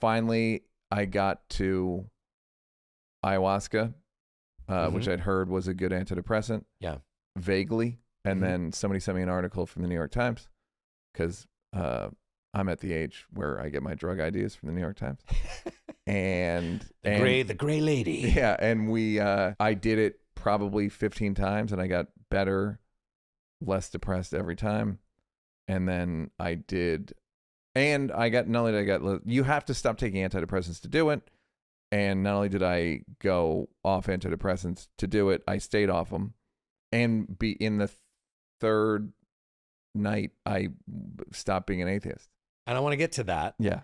finally I got to ayahuasca, which I'd heard was a good antidepressant. Yeah. Vaguely. And then somebody sent me an article from the New York Times because I'm at the age where I get my drug ideas from the New York Times. And the gray lady. Yeah, and I did it probably 15 times, and I got better, less depressed every time. And then I did, and I got, not only did I got, you have to stop taking antidepressants to do it. And not only did I go off antidepressants to do it, I stayed off them. And in the third night, I stopped being an atheist. And I want to get to that. Yeah.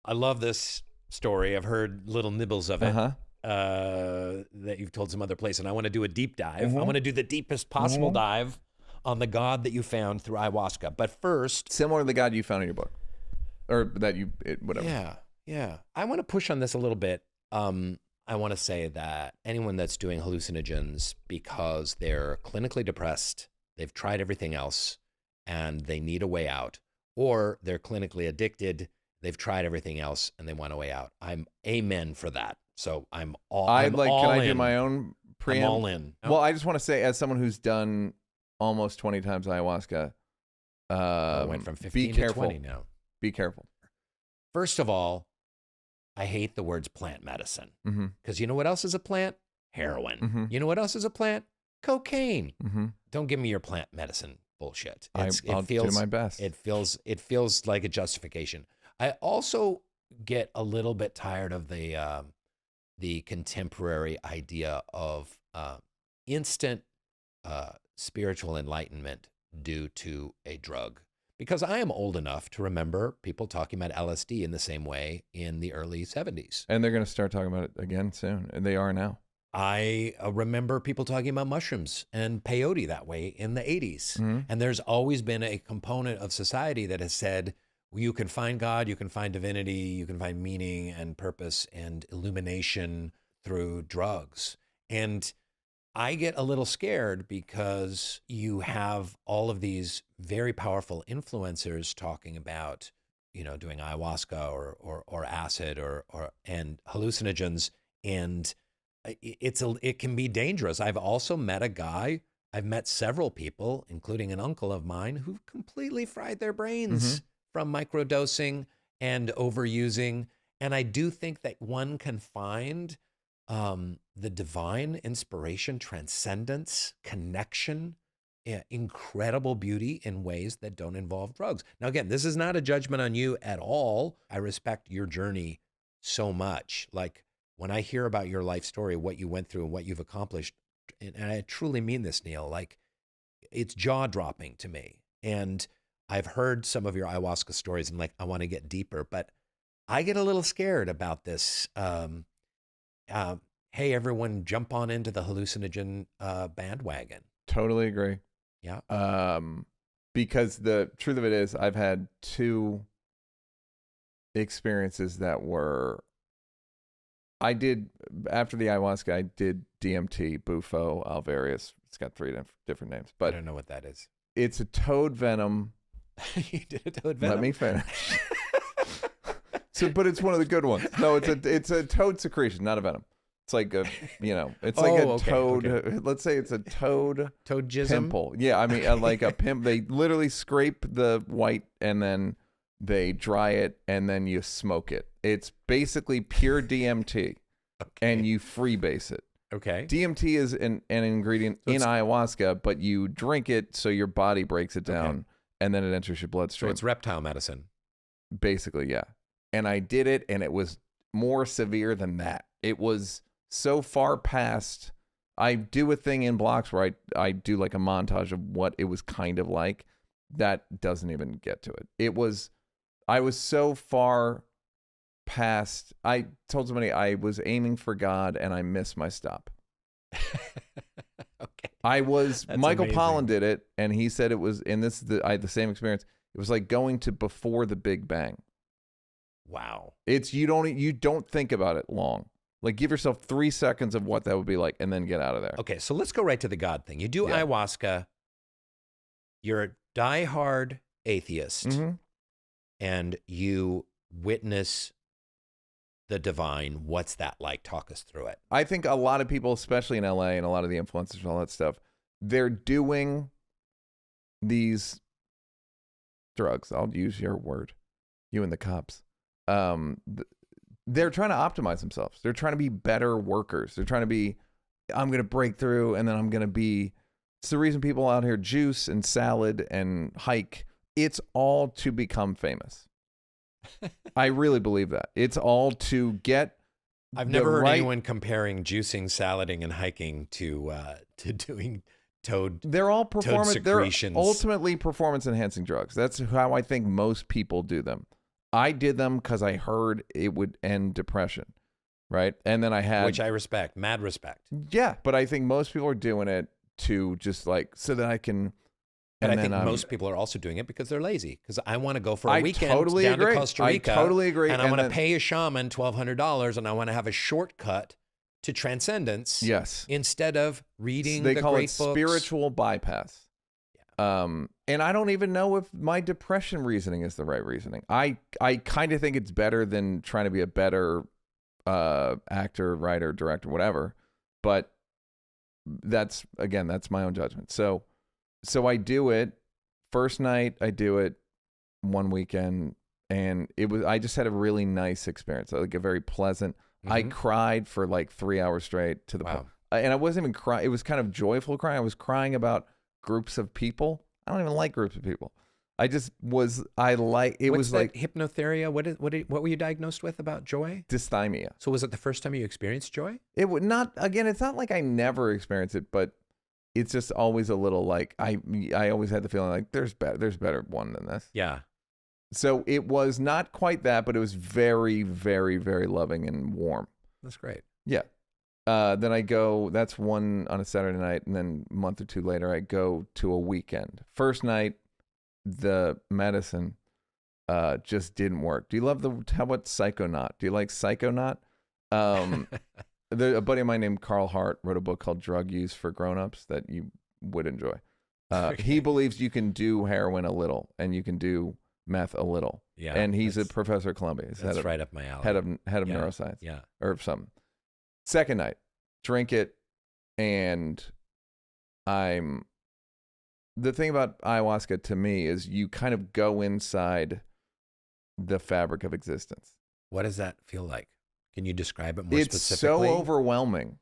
I love this story. I've heard little nibbles of it that you've told some other place. And I want to do a deep dive. I want to do the deepest possible dive on the God that you found through ayahuasca. But first... Similar to the God you found in your book. Or that whatever. Yeah. I want to push on this a little bit. I want to say that anyone that's doing hallucinogens because they're clinically depressed, they've tried everything else, and they need a way out, or they're clinically addicted, they've tried everything else, and they want a way out. I'm amen for that. So I'm all can I in. do my own preamp? I'm all in. No? Well, I just want to say, as someone who's done almost 20 times ayahuasca, went from 15 to 20 now. Be careful. First of all, I hate the words plant medicine because you know what else is a plant? Heroin. You know what else is a plant? Cocaine. Don't give me your plant medicine bullshit. I'll do my best. It feels like a justification. I also get a little bit tired of the contemporary idea of instant spiritual enlightenment due to a drug. Because I am old enough to remember people talking about LSD in the same way in the early 70s. And they're going to start talking about it again soon. And they are now. I remember people talking about mushrooms and peyote that way in the 80s. And there's always been a component of society that has said, well, you can find God, you can find divinity, you can find meaning and purpose and illumination through drugs. And I get a little scared because you have all of these very powerful influencers talking about, doing ayahuasca or acid and hallucinogens, and it can be dangerous. I've also met I've met several people, including an uncle of mine, who've completely fried their brains from microdosing and overusing. And I do think that one can find the divine inspiration, transcendence, connection, incredible beauty in ways that don't involve drugs. Now, again, this is not a judgment on you at all. I respect your journey so much. Like when I hear about your life story, what you went through and what you've accomplished, and I truly mean this, Neal, like it's jaw-dropping to me. And I've heard some of your ayahuasca stories and like, I want to get deeper, but I get a little scared about this. Hey, everyone, jump on into the hallucinogen bandwagon. Totally agree. Yeah. Because the truth of it is, I've had two experiences that were. After the ayahuasca, I did DMT, Bufo, Alvarius. It's got 3 different names, but I don't know what that is. It's a toad venom. You did a toad venom? Let me finish. But it's one of the good ones. No, it's a toad secretion, not a venom. It's like a, it's like a toad. Okay. Let's say it's a toad jism? pimple. Yeah, I mean, like a pimp. They literally scrape the white and then they dry it and then you smoke it. It's basically pure DMT, and you freebase it. Okay. DMT is an ingredient in ayahuasca, but you drink it so your body breaks it down, and then it enters your bloodstream. So it's reptile medicine. Basically, yeah. And I did it, and it was more severe than that. It was so far past. I do a thing in blocks where I do like a montage of what it was kind of like. That doesn't even get to it. I was so far past. I told somebody I was aiming for God, and I missed my stop. Okay. That's Michael amazing. Pollan did it, and he said it was, and I had the same experience. It was like going to before the Big Bang. Wow. It's you don't think about it long. Like give yourself 3 seconds of what that would be like and then get out of there. Okay, so let's go right to the God thing. You do ayahuasca, you're a diehard atheist, and you witness the divine. What's that like? Talk us through it. I think a lot of people, especially in LA and a lot of the influencers and all that stuff, they're doing these drugs. I'll use your word, you and the cops. They're trying to optimize themselves. They're trying to be better workers. They're trying to be, I'm going to break through and then I'm going to be, it's the reason people out here juice and salad and hike. It's all to become famous. I really believe that. It's all to get. I've never heard anyone comparing juicing, salading, and hiking to doing toad. They're all performance. They're secretions. ultimately performance enhancing drugs. That's how I think most people do them. I did them because I heard it would end depression, right? And then I had, which I respect, mad respect. Yeah, but I think most people are doing it to just like so that I can. And I think most people are also doing it because they're lazy. Because I want to go for a weekend totally down agree. to Costa Rica. I totally agree. And I want to pay a shaman $1,200, and I want to have a shortcut to transcendence. Yes. Instead of reading they the call great it books. Spiritual bypass. Yeah. And I don't even know if my depression reasoning is the right reasoning. I kind of think it's better than trying to be a better actor, writer, director, whatever. But that's my own judgment. So I do it first night. I do it one weekend, and I just had a really nice experience. Like a very pleasant. Mm-hmm. I cried for like 3 hours straight to the point, and I wasn't even crying. It was kind of joyful crying. I was crying about groups of people. I don't even like groups of people. I just was. It was like hypnotherapy. What were you diagnosed with about joy? Dysthymia. So was it the first time you experienced joy? It would not. Again, it's not like I never experienced it, but it's just always a little like I always had the feeling like there's better one than this. Yeah. So it was not quite that, but it was very, very, very loving and warm. That's great. Yeah. Then I go, that's one on a Saturday night. And then a month or two later, I go to a weekend. First night, the medicine just didn't work. Do you love how about Psychonaut? Do you like Psychonaut? A buddy of mine named Carl Hart wrote a book called Drug Use for Grown-Ups that you would enjoy. He believes you can do heroin a little and you can do meth a little. Yeah. And he's a professor at Columbia. That's right up my alley. Head of neuroscience. Yeah. Or something. Second night, drink it, and the thing about ayahuasca to me is you kind of go inside the fabric of existence. What does that feel like? Can you describe it more specifically? It's so overwhelming.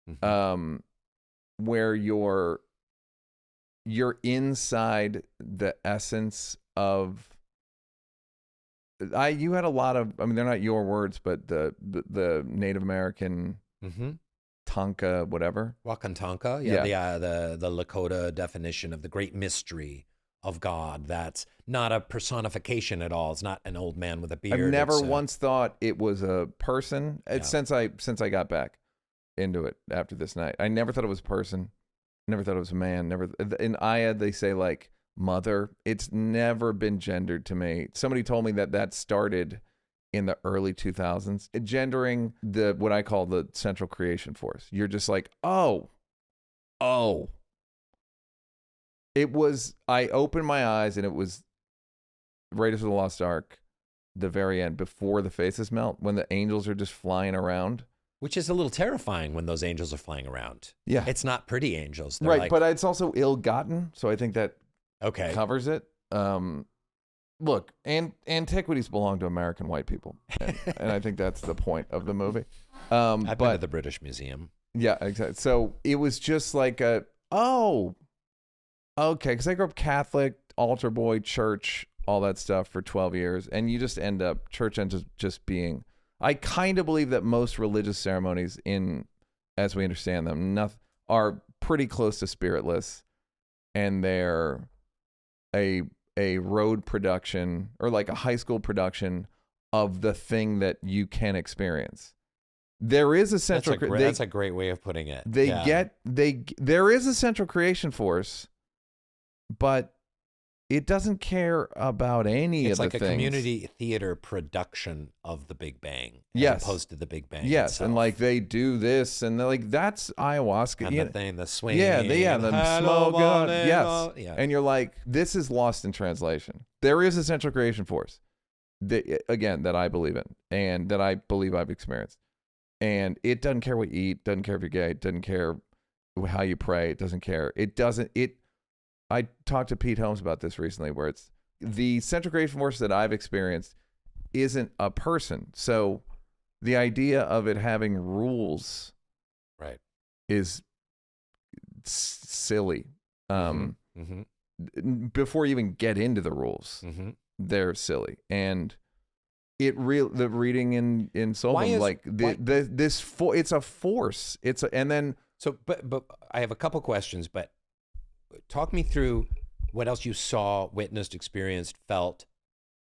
Mm-hmm. Where you're inside the essence of. You had a lot of. I mean, they're not your words, but the Native American Tonka, whatever. Wakantanka, yeah. The Lakota definition of the great mystery of God. That's not a personification at all. It's not an old man with a beard. I've never once thought it was a person. Since I got back into it after this night. I never thought it was a person. Never thought it was a man. Never. In Aya, they say like mother. It's never been gendered to me. Somebody told me that started in the early 2000s. Gendering what I call the central creation force. You're just like, oh. It was, I opened my eyes and it was Raiders of the Lost Ark, the very end, before the faces melt, when the angels are just flying around. Which is a little terrifying when those angels are flying around. Yeah. It's not pretty angels. They're right, but it's also ill-gotten, so I think that covers it. Look, antiquities belong to American white people, and I think that's the point of the movie. I've been to the British Museum. Yeah, exactly. So it was just like okay, because I grew up Catholic, altar boy, church, all that stuff for 12 years, and you just end up, church ends up just being, I kind of believe that most religious ceremonies as we understand them, are pretty close to spiritless, and they're a road production or like a high school production of the thing that you can experience. There is a central. That's a great way of putting it. There is a central creation force, but it doesn't care about any of the things. It's like a community theater production of the Big Bang, as opposed to the Big Bang. Yes, itself. and like they do this, and they're like, that's ayahuasca. And the thing, the swing. The smoke. Yes, and you're like, this is lost in translation. There is a central creation force. that I believe in and that I believe I've experienced. And it doesn't care what you eat, doesn't care if you're gay, doesn't care how you pray, it doesn't care. I talked to Pete Holmes about this recently, where it's the central creation force that I've experienced isn't a person. So the idea of it having rules right is silly. Before you even get into the rules, they're silly. And the reading in Soulbum, it's a force. But I have a couple questions, but talk me through what else you saw, witnessed, experienced, felt.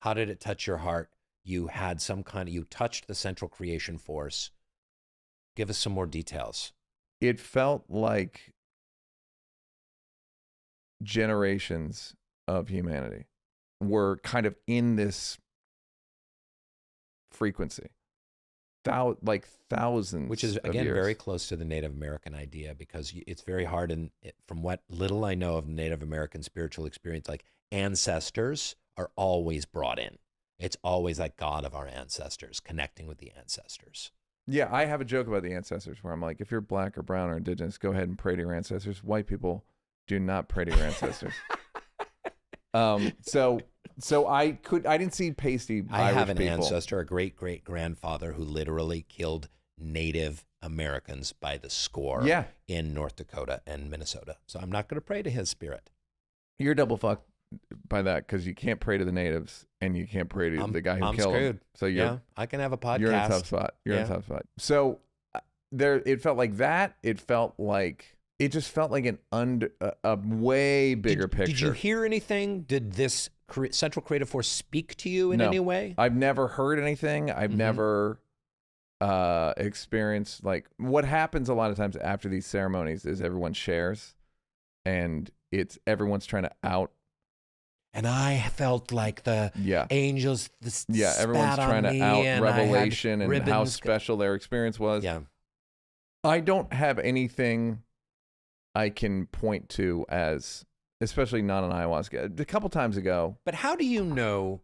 How did it touch your heart? You had you touched the central creation force. Give us some more details. It felt like generations of humanity were kind of in this frequency. Thousands, which is again very close to the Native American idea, because it's very hard. And from what little I know of Native American spiritual experience, like ancestors are always brought in. It's always like God of our ancestors, connecting with the ancestors. Yeah, I have a joke about the ancestors where I'm like, if you're black or brown or indigenous, go ahead and pray to your ancestors. White people do not pray to your ancestors. So I didn't see pasty I Irish have an people. ancestor, a great-great-grandfather, who literally killed Native Americans by the score in North Dakota and Minnesota. So I'm not going to pray to his spirit. You're double fucked by that, because you can't pray to the natives and you can't pray to the guy who killed screwed. him. So I can have a podcast. You're in a tough spot. You're in a tough spot. So it felt like that. It just felt like a way bigger picture. Did you hear anything? Did this central creative force speak to you in any way? I've never heard anything. I've never experienced, like, what happens a lot of times after these ceremonies is everyone shares, and everyone's trying to out. And I felt like the angels. Everyone's trying to out revelation and how special their experience was. Yeah, I don't have anything I can point to as, especially not on ayahuasca. A couple times ago. But how do you know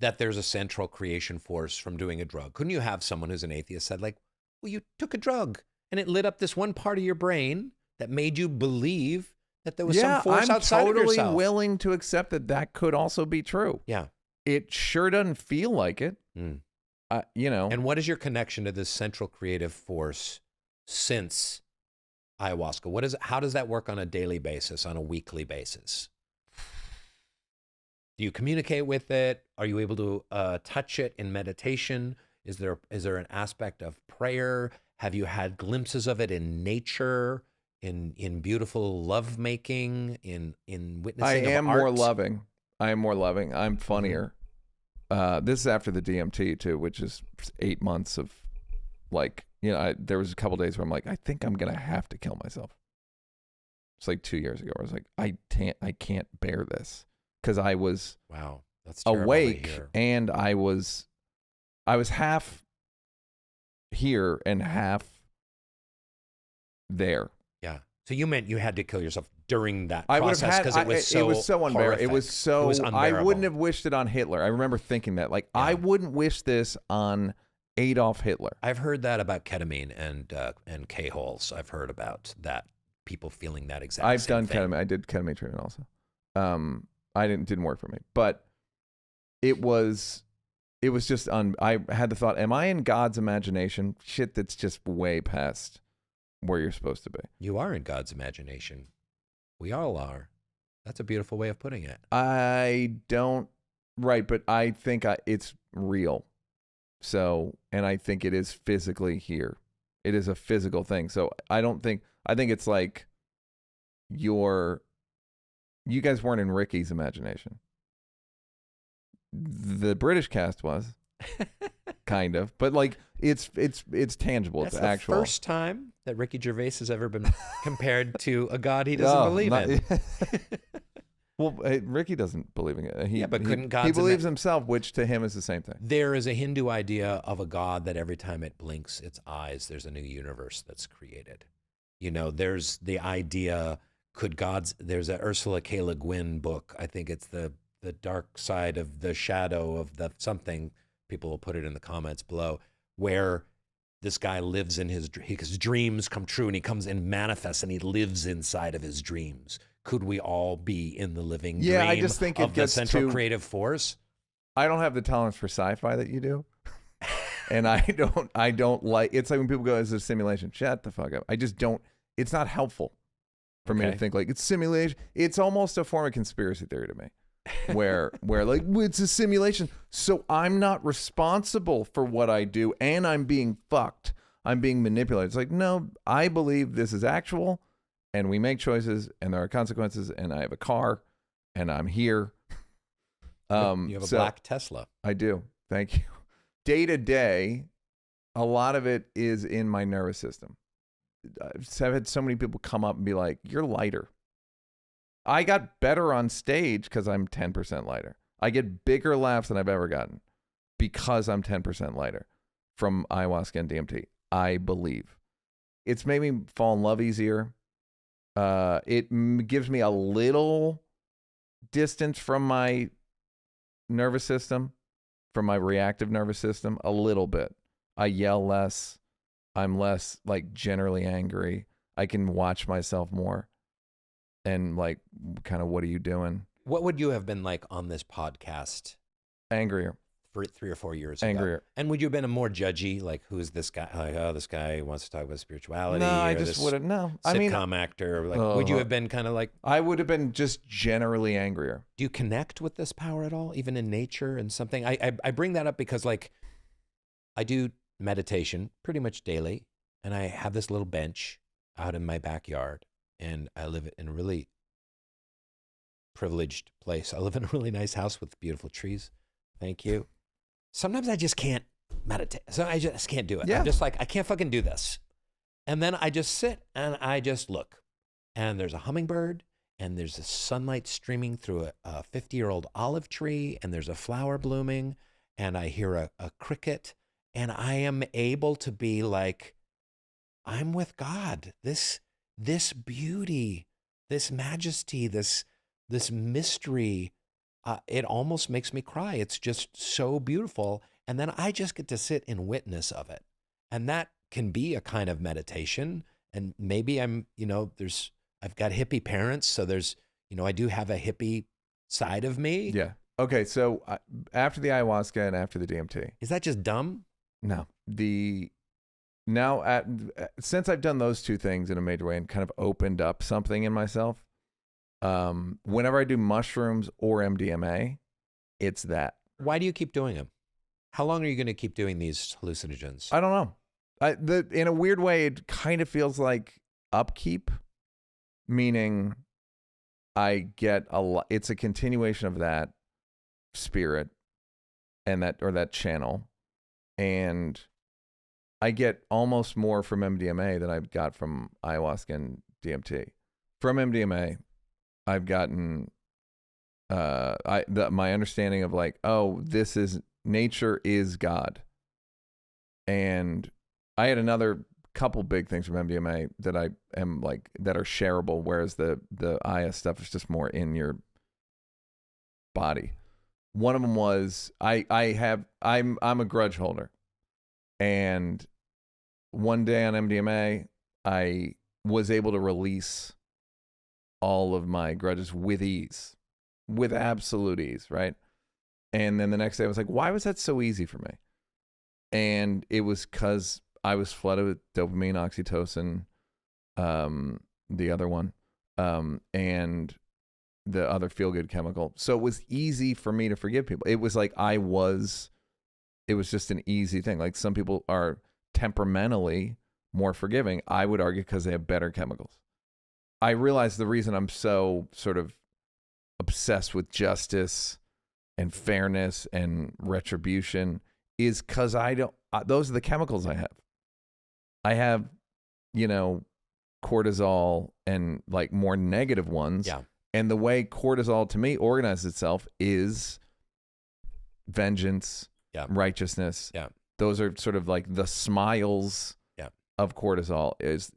that there's a central creation force from doing a drug? Couldn't you have someone who's an atheist said, like, well, you took a drug and it lit up this one part of your brain that made you believe that there was some force outside of yourself? I'm totally willing to accept that could also be true. Yeah. It sure doesn't feel like it. And what is your connection to this central creative force since ayahuasca? How does that work on a daily basis, on a weekly basis? Do you communicate with it? Are you able to touch it in meditation? Is there an aspect of prayer? Have you had glimpses of it in nature, in beautiful lovemaking, in witnessing I am of art? more loving. I am more loving. I'm funnier. This is after the DMT too, which is 8 months of, like, there was a couple days where I'm like, I think I'm gonna have to kill myself. It's like 2 years ago. I was like, I can't bear this, because I was that's awake and I was half here and half there. Yeah. So you meant you had to kill yourself during that I process because it was so unbearable. It was so unbearable. I wouldn't have wished it on Hitler. I remember thinking that, like, I wouldn't wish this on Adolf Hitler. I've heard that about ketamine and K-holes. I've heard about that, people feeling that exact I've same done thing. ketamine. I did ketamine treatment also. I didn't work for me, but it was just I had the thought, am I in God's imagination? Shit that's just way past where you're supposed to be. You are in God's imagination. We all are. That's a beautiful way of putting it. But I think it's real. So, and I think it is physically here. It is a physical thing. So I think it's like you guys weren't in Ricky's imagination. The British cast was kind of, but like it's tangible. That's it's the actual. First time that Ricky Gervais has ever been compared to a god he doesn't believe in. Well, Ricky doesn't believe in it. But couldn't God? He believes himself, which to him is the same thing. There is a Hindu idea of a god that every time it blinks its eyes, there's a new universe that's created. There's the idea, there's a Ursula K. Le Guin book. I think it's the the dark side of the shadow of the something. People will put it in the comments below, where this guy lives in his dreams come true, and he comes and manifests, and he lives inside of his dreams. Could we all be in the living dream I just think of it the gets central creative force? I don't have the tolerance for sci-fi that you do. And I don't like, it's like when people go, it's a simulation. Shut the fuck up. I just don't, it's not helpful for me to think like it's simulation. It's almost a form of conspiracy theory to me where like, it's a simulation. So I'm not responsible for what I do, and I'm being fucked. I'm being manipulated. It's like, no, I believe this is actual, and we make choices, and there are consequences, and I have a car, and I'm here. You have a black Tesla. I do. Thank you. Day to day, a lot of it is in my nervous system. I've had so many people come up and be like, you're lighter. I got better on stage because I'm 10% lighter. I get bigger laughs than I've ever gotten because I'm 10% lighter from ayahuasca and DMT. I believe. It's made me fall in love easier. It gives me a little distance from my nervous system, from my reactive nervous system, a little bit. I yell less. I'm less like generally angry. I can watch myself more and like kind of, what are you doing? What would you have been like on this podcast? Angrier. For 3 or 4 years ago? Angrier. And would you have been a more judgy, like, who's this guy? Like, oh, this guy wants to talk about spirituality. No, I just wouldn't. No, I mean, sitcom actor. Like, would you have been kind of like? I would have been just generally angrier. Do you connect with this power at all, even in nature and something? I bring that up because, like, I do meditation pretty much daily, and I have this little bench out in my backyard, and I live in a really privileged place. I live in a really nice house with beautiful trees. Thank you. Sometimes I just can't meditate. So I just can't do it. Yeah. I'm just like, I can't fucking do this. And then I just sit and I just look. And there's a hummingbird, and there's the sunlight streaming through a 50-year-old olive tree, and there's a flower blooming, and I hear a cricket, and I am able to be like, I'm with God. This beauty, this majesty, this mystery, it almost makes me cry. It's just so beautiful. And then I just get to sit in witness of it. And that can be a kind of meditation. And maybe I'm, I've got hippie parents. So there's, I do have a hippie side of me. Yeah. Okay. So after the ayahuasca and after the DMT. Is that just dumb? No. Since I've done those two things in a major way and kind of opened up something in myself, whenever I do mushrooms or MDMA, it's that. Why do you keep doing them? How long are you going to keep doing these hallucinogens? I don't know. In a weird way, it kind of feels like upkeep, meaning I get a lot. It's a continuation of that spirit and that channel, and I get almost more from MDMA than I've got from ayahuasca and DMT. From MDMA, I've gotten my understanding of like, oh, this is nature is God. And I had another couple big things from MDMA that I am like that are shareable, whereas the Aya stuff is just more in your body. One of them was I'm a grudge holder, and one day on MDMA I was able to release all of my grudges with ease, with absolute ease, right? And then the next day I was like, why was that so easy for me? And it was because I was flooded with dopamine, oxytocin, the other one, and the other feel-good chemical. So it was easy for me to forgive people. It was like it was just an easy thing. Like some people are temperamentally more forgiving. I would argue because they have better chemicals. I realized the reason I'm so sort of obsessed with justice and fairness and retribution is because those are the chemicals I have. I have, cortisol and like more negative ones. Yeah. And the way cortisol to me organizes itself is vengeance, righteousness. Yeah. Those are sort of like the smiles of cortisol is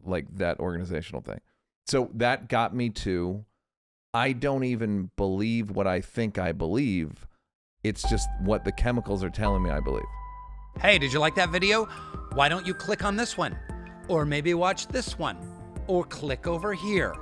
like that organizational thing. So that got me to, I don't even believe what I think I believe. It's just what the chemicals are telling me I believe. Hey, did you like that video? Why don't you click on this one? Or maybe watch this one? Or click over here.